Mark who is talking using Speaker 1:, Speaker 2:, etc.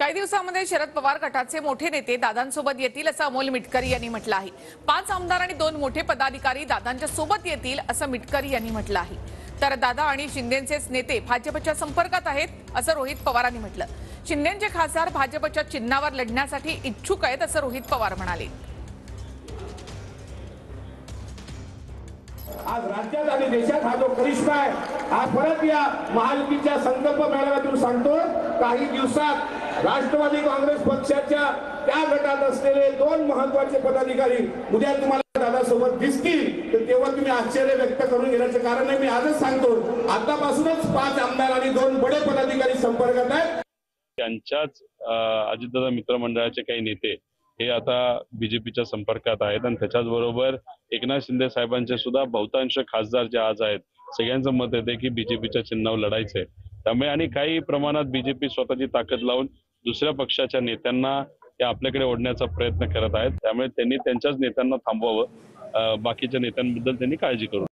Speaker 1: काही दिवसांमध्ये शरद पवार गटाचे मोठे नेते दादांसोबत येतील असं अमोल मिटकरी यांनी म्हटलं आहे। 5 आमदार आणि 2 मोठे पदाधिकारी दादांच्या सोबत येतील असं मिटकरी यांनी म्हटलं आहे। तर दादा आणि शिंदेचे नेते भाजपच्या संपर्कात आहेत असं रोहित पवारांनी म्हटलं। शिंदेचे खासदार भाजपच्या चिन्हावर लढण्यासाठी इच्छुक आहेत असं रोहित पवार म्हणाले।
Speaker 2: आज राज्यात आणि देशात हा जो करिश्मा आहे हा परत या महायुतीच्या संकल्प मेळाव्यातून सांगतो। काही दिवसात राष्ट्रवादी काँग्रेस पक्षाच्या त्या गटात असलेले 2 महत्त्वाचे पदाधिकारी उद्या तुम्हाला दादासोबत दिसतील तर तेव्हा तुम्ही आश्चर्य व्यक्त करून घेण्याचं कारण नाही। मी आजच सांगतो, आतापासूनच 5 आमदार आणि 2 बडे पदाधिकारी संपर्कात आहेत।
Speaker 3: त्यांच्याच अजितदादा मित्रमंडळाचे काही नेते हे आता बीजेपीच्या संपर्कात आहेत आणि त्याच्याच बरोबर एकनाथ शिंदे साहेबांचे सुद्धा बहुतांश खासदार जे आज आहेत सगळ्यांचं मत येते की बीजेपीच्या चिन्हावर लढायचंय। त्यामुळे आणि काही प्रमाणात बीजेपी स्वतःची ताकद लावून दुसऱ्या पक्षाच्या नेत्यांना ते आपल्याकडे ओढण्याचा प्रयत्न करत आहेत। त्यामुळे त्यांनी त्यांच्याच नेत्यांना थांबवावं, बाकीच्या नेत्यांबद्दल त्यांनी काळजी करू